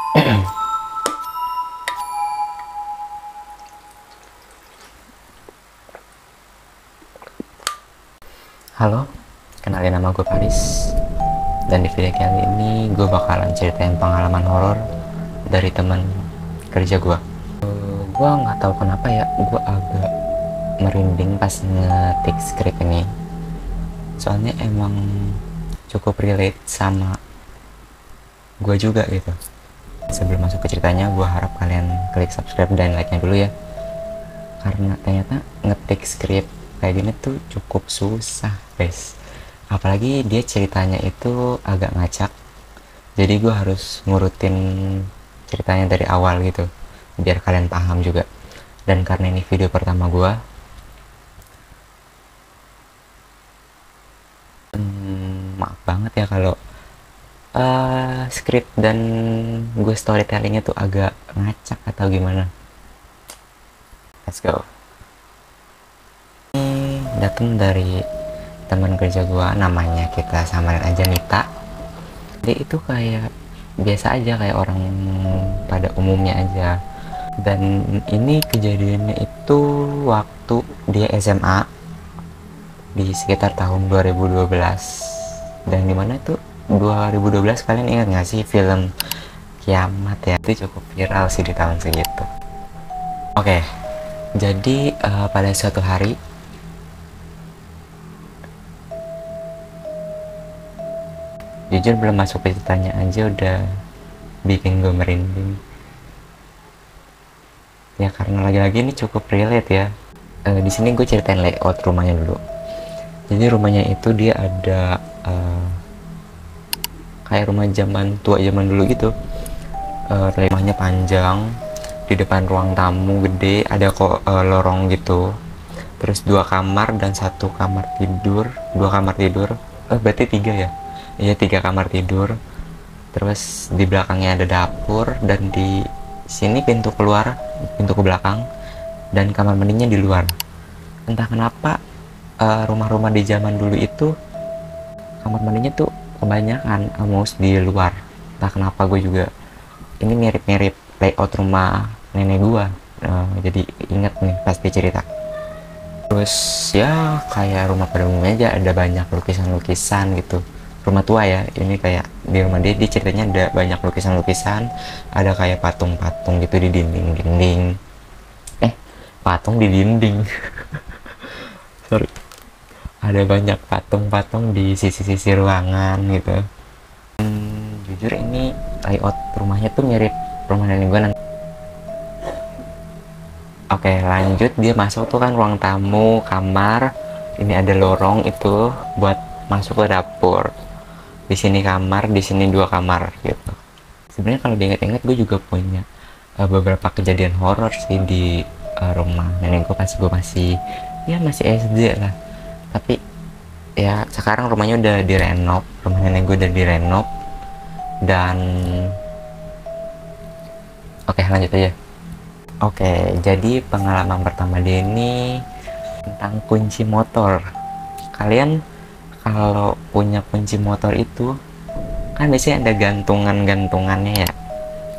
Halo, kenalin nama gue Paris. Dan di video kali ini gue bakalan ceritain pengalaman horor dari teman kerja gue. Gue nggak tahu kenapa ya, gue agak merinding pas ngetik skrip ini. Soalnya emang cukup relate sama gue juga gitu. Sebelum masuk ke ceritanya, gue harap kalian klik subscribe dan like-nya dulu ya. Karena ternyata ngetik skrip kayak gini tuh cukup susah guys, apalagi dia ceritanya itu agak ngacak, jadi gue harus ngurutin ceritanya dari awal gitu biar kalian paham juga. Dan karena ini video pertama gue, maaf banget ya kalau skrip dan gue storytellingnya tuh agak ngacak atau gimana. Let's go. Ini datang dari teman kerja gua, namanya kita samarin aja Nita. Dia itu kayak biasa aja, kayak orang pada umumnya aja. Dan ini kejadiannya itu waktu dia SMA di sekitar tahun 2012. Dan dimana tuh 2012, kalian ingat nggak sih film Kiamat ya? Itu cukup viral sih di tahun segitu. Oke, jadi pada suatu hari jujur belum masuk ke ceritanya aja udah bikin gue merinding ya, karena lagi-lagi ini cukup relate ya. Di sini gue ceritain layout rumahnya dulu. Jadi rumahnya itu dia ada kayak rumah zaman tua zaman dulu gitu. Rumahnya panjang, di depan ruang tamu gede ada kok lorong gitu, terus 2 kamar dan 1 kamar tidur, 2 kamar tidur, berarti 3 ya. Iya, 3 kamar tidur. Terus di belakangnya ada dapur, dan di sini pintu keluar, pintu ke belakang, dan kamar mandinya di luar. Entah kenapa rumah-rumah di zaman dulu itu kamar mandinya tuh kebanyakan almost di luar. Entah kenapa gue juga, ini mirip-mirip layout rumah nenek gua. Jadi inget nih pasti cerita. Terus ya kayak rumah pada umumnya aja, ada banyak lukisan-lukisan gitu. Rumah tua ya, ini kayak di rumah dia ceritanya ada banyak lukisan-lukisan, ada kayak patung-patung gitu di dinding-dinding. Patung di dinding. Sorry. Ada banyak patung-patung di sisi-sisi ruangan gitu. Jujur ini layout rumahnya tuh mirip rumah nenek gue nanti. Oke, lanjut. Dia masuk tuh kan ruang tamu, kamar. Ini ada lorong itu buat masuk ke dapur. Di sini kamar, di sini 2 kamar gitu. Sebenarnya kalau diingat-ingat gue juga punya beberapa kejadian horor sih di rumah nenek gue pas gue masih SD lah. Tapi ya sekarang rumahnya udah direnov, rumah nenek gue udah direnov. Dan oke, lanjut aja. Oke, jadi pengalaman pertama dia ini tentang kunci motor. Kalian kalau punya kunci motor itu kan biasanya ada gantungan-gantungannya ya,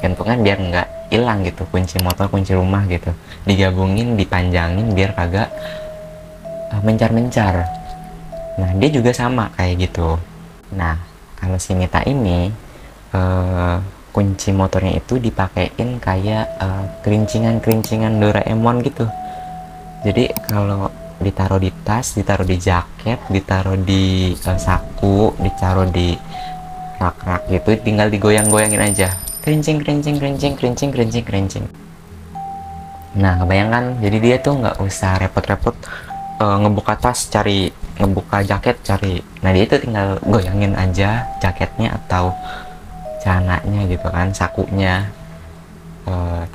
gantungan biar nggak hilang gitu, kunci motor, kunci rumah gitu, digabungin, dipanjangin biar kagak mencar-mencar. Nah, dia juga sama kayak gitu. Nah, kalau si Nita ini kunci motornya itu dipakein kayak kerincingan-kerincingan Doraemon gitu. Jadi kalau ditaruh di tas, ditaruh di jaket, ditaruh di saku, ditaruh di rak-rak gitu, tinggal digoyang-goyangin aja, kerincing kerincing kerincing kerincing kerincing kerincing. Nah, kebayangkan, jadi dia tuh nggak usah repot-repot ngebuka tas cari, ngebuka jaket cari. Nah, dia itu tinggal goyangin aja jaketnya atau celananya gitu kan, sakunya,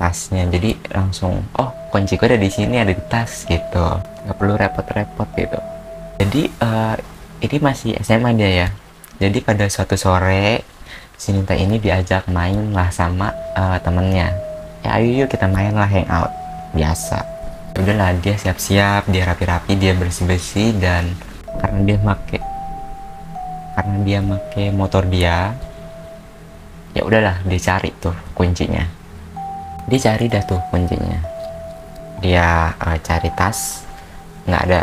tasnya. Jadi langsung, oh kunci gue ada di sini, ada di tas gitu, nggak perlu repot-repot gitu. Jadi ini masih SMA dia ya. Jadi pada suatu sore si Nita ini diajak main lah sama temennya. Ya ayo yuk kita main lah, hangout biasa. Udahlah, dia siap-siap, dia rapi-rapi, dia bersih-bersih. Dan karena dia make motor dia, Ya udahlah, dia cari tuh kuncinya. Dia cari dah tuh kuncinya. Dia cari tas, nggak ada.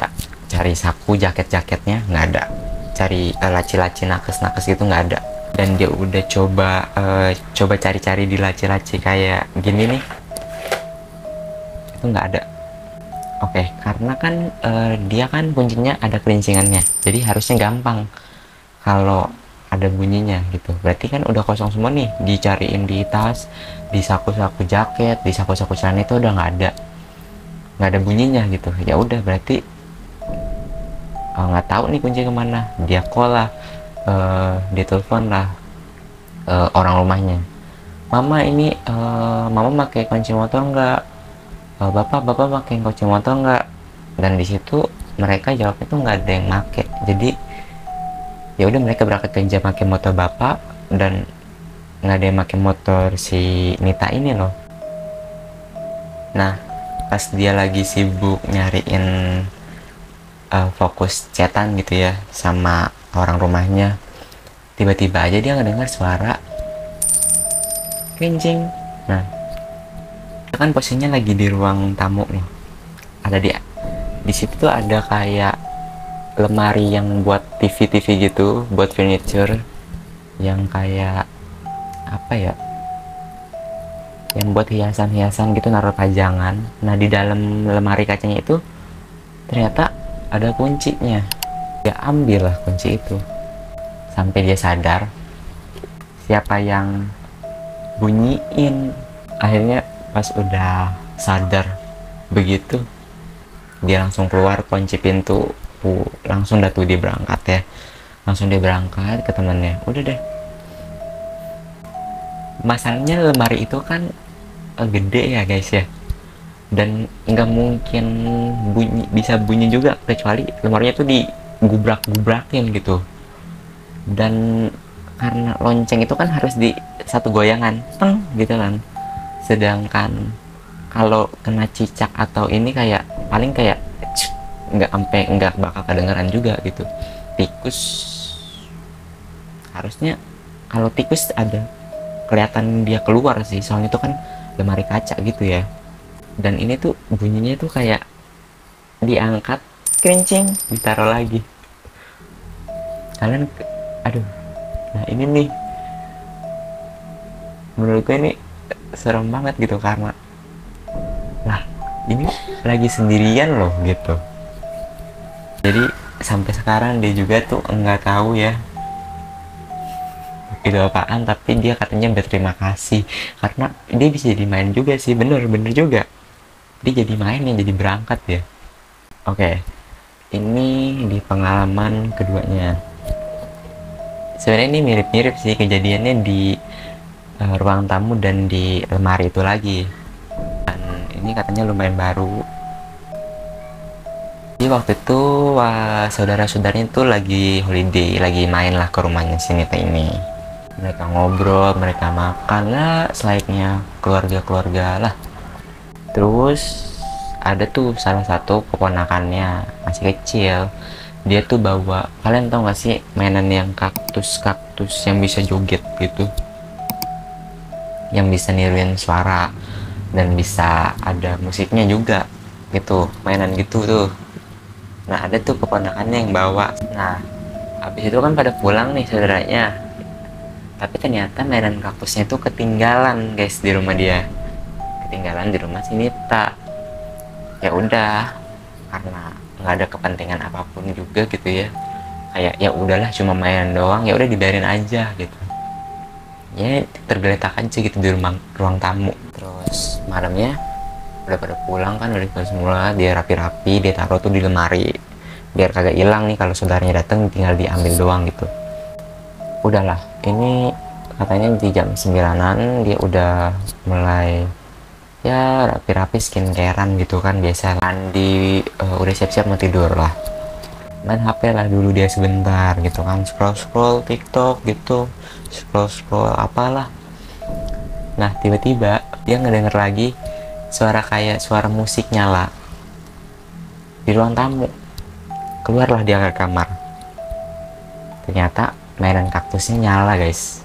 Cari saku, jaket-jaketnya nggak ada. Cari laci-laci nakes-nakes gitu nggak ada. Dan dia udah coba cari-cari di laci-laci kayak gini nih, itu nggak ada. Oke, karena kan dia kan kuncinya ada kelincingannya, jadi harusnya gampang kalau ada bunyinya gitu. Berarti kan udah kosong semua nih, dicariin di tas, di saku-saku jaket, di saku-saku celana itu udah nggak ada bunyinya gitu. Ya udah berarti nggak tahu nih kunci kemana. Dia call lah, dia telepon lah orang rumahnya. Mama ini mama pakai kunci motor nggak? Bapak pakai kunci motor nggak? Dan di situ mereka jawabnya tuh nggak ada yang make. Jadi ya udah mereka berangkat kerja pakai motor bapak, dan nggak ada yang pakai motor si Nita ini loh. Nah, pas dia lagi sibuk nyariin fokus chatan gitu ya sama orang rumahnya, tiba-tiba aja dia ngedengar suara kencing. Nah, kan posisinya lagi di ruang tamu nih, ada di situ tuh ada kayak lemari yang buat TV gitu, buat furniture yang kayak apa ya, yang buat hiasan-hiasan gitu, naruh pajangan. Nah, di dalam lemari kacanya itu ternyata ada kuncinya. Dia ambil lah kunci itu sampai dia sadar siapa yang bunyiin. Akhirnya pas udah sadar begitu, dia langsung keluar, kunci pintu, langsung dah tuh dia berangkat ya, langsung dia berangkat ke temannya. Udah deh, masalahnya lemari itu kan gede ya guys ya, dan nggak mungkin bisa bunyi juga kecuali lemarinya tuh digubrak-gubrakin gitu. Dan karena lonceng itu kan harus di satu goyangan teng gitu kan, sedangkan kalau kena cicak atau ini kayak paling kayak nggak bakal kedengeran juga gitu. Tikus harusnya, kalau tikus ada kelihatan dia keluar sih, soalnya itu kan lemari kaca gitu ya. Dan ini tuh bunyinya tuh kayak diangkat, kencing, ditaruh lagi. Kalian aduh, nah ini nih menurut gue ini serem banget gitu, karena lah ini lagi sendirian loh gitu. Jadi sampai sekarang dia juga tuh nggak tahu ya itu apaan, tapi dia katanya berterima kasih karena dia bisa jadi main juga sih. Bener juga, dia jadi main yang jadi berangkat ya. Oke, ini di pengalaman keduanya. Sebenarnya ini mirip-mirip sih kejadiannya di ruang tamu dan di lemari itu lagi. Dan ini katanya lumayan baru. Jadi waktu itu saudara-saudaranya tuh lagi holiday, lagi main lah ke rumahnya si Nita ini. Mereka ngobrol, mereka makan lah selayaknya keluarga-keluarga lah. Terus ada tuh salah satu keponakannya masih kecil, dia tuh bawa, kalian tau gak sih mainan yang kaktus yang bisa joget gitu, yang bisa niruin suara dan bisa ada musiknya juga gitu, mainan gitu tuh. Nah, ada tuh keponakannya yang bawa. Nah, habis itu kan pada pulang nih saudaranya, tapi ternyata mainan kaktusnya itu ketinggalan guys di rumah dia, ketinggalan di rumah si Nita. Ya udah, karena nggak ada kepentingan apapun juga gitu ya, kayak ya udahlah cuma mainan doang, ya udah dibiarin aja gitu ya, tergeletak aja gitu di ruang tamu. Terus malamnya udah pada pulang kan, udah pulang semula, dia rapi-rapi, dia taruh tuh di lemari biar kagak hilang nih, kalau saudaranya datang tinggal diambil doang gitu. Udahlah, ini katanya di jam 9-an dia udah mulai ya rapi-rapi, skincarean gitu kan, biasa mandi, udah siap-siap mau tidur lah. Main HP lah dulu dia sebentar gitu kan, scroll TikTok gitu, scroll apalah. Nah, tiba-tiba dia ngedenger lagi suara kayak suara musik nyala di ruang tamu. Keluarlah dia ke kamar, ternyata mainan kaktusnya nyala guys.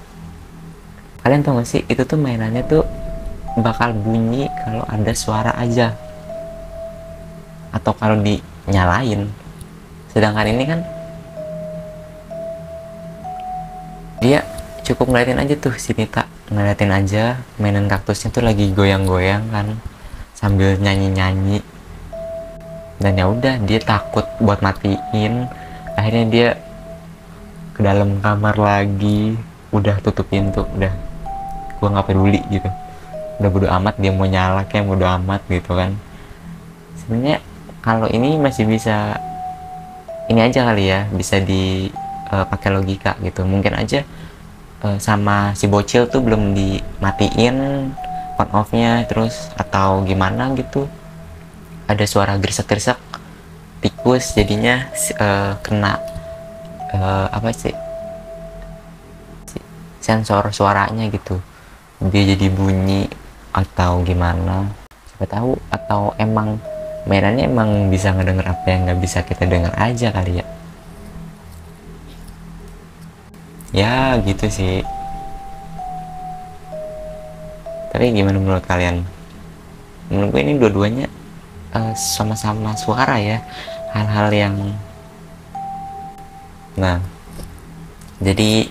Kalian tau gak sih, itu tuh mainannya tuh bakal bunyi kalau ada suara aja atau kalau dinyalain. Sedangkan ini kan dia cukup ngeliatin aja tuh, si Nita ngeliatin aja mainan kaktusnya tuh lagi goyang-goyang kan sambil nyanyi-nyanyi, dan ya udah dia takut buat matiin. Akhirnya dia ke dalam kamar lagi, udah tutup pintu, udah gua nggak peduli gitu, udah bodo amat dia mau nyala kayak bodo amat gitu kan. Sebenarnya kalau ini masih bisa ini aja kali ya, bisa dipakai logika gitu. Mungkin aja sama si bocil tuh belum dimatiin on off-nya, terus atau gimana gitu, ada suara gresek-gresek tikus jadinya kena apa sih, sensor suaranya gitu, dia jadi bunyi atau gimana, siapa tahu. Atau emang mainannya emang bisa ngedenger apa yang nggak bisa kita denger aja kali ya. Ya gitu sih. Tapi gimana menurut kalian? Menurut gue ini dua-duanya sama-sama suara ya, hal-hal yang, nah jadi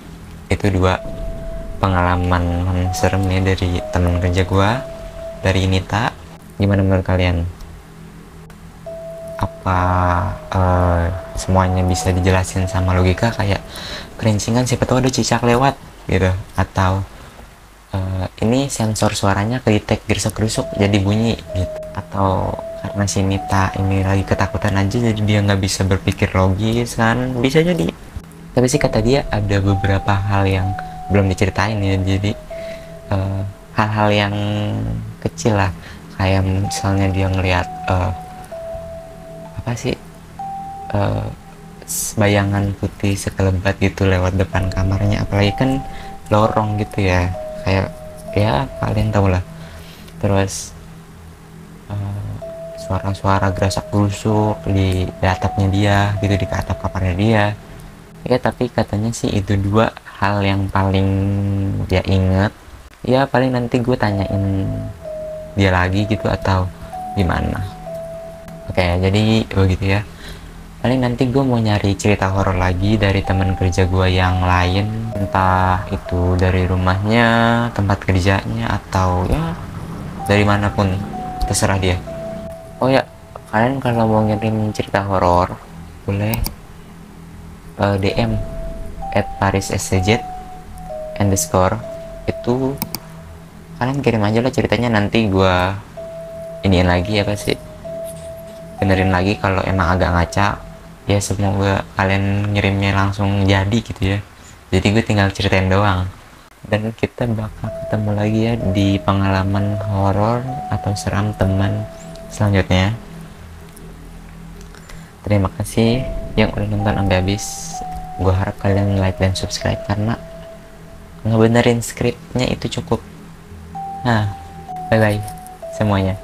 itu dua pengalaman serem ya dari teman kerja gua, dari Nita. Gimana menurut kalian? Apa semuanya bisa dijelasin sama logika, kayak kelincingan siapa tahu ada cicak lewat gitu, atau ini sensor suaranya kedetek gerusuk-gerusuk jadi bunyi gitu, atau karena si Nita ini lagi ketakutan aja jadi dia nggak bisa berpikir logis kan, bisa jadi. Tapi sih kata dia ada beberapa hal yang belum diceritain ya, jadi hal-hal yang kecil lah, kayak misalnya dia ngelihat apa sih, bayangan putih sekelebat gitu lewat depan kamarnya, apalagi kan lorong gitu ya, kayak ya kalian tau lah. Terus suara-suara gerasak gerusuk di atapnya dia gitu, di atap kamarnya dia ya. Tapi katanya sih itu dua hal yang paling dia inget ya. Paling nanti gue tanyain dia lagi gitu atau gimana. Oke, jadi begitu ya. Paling nanti gue mau nyari cerita horor lagi dari teman kerja gue yang lain, entah itu dari rumahnya, tempat kerjanya, atau ya dari manapun, terserah dia. Oh ya, kalian kalau mau ngirim cerita horor boleh DM @parisscz_ itu kalian kirim aja lah ceritanya, nanti gua iniin lagi apa sih, benerin lagi kalau emang agak ngaca ya. Semoga kalian ngirimnya langsung jadi gitu ya, jadi gue tinggal ceritain doang. Dan kita bakal ketemu lagi ya di pengalaman horor atau seram teman selanjutnya. Terima kasih yang udah nonton sampai habis. Gue harap kalian like dan subscribe karena ngebenerin skripnya itu cukup. Nah, bye bye semuanya.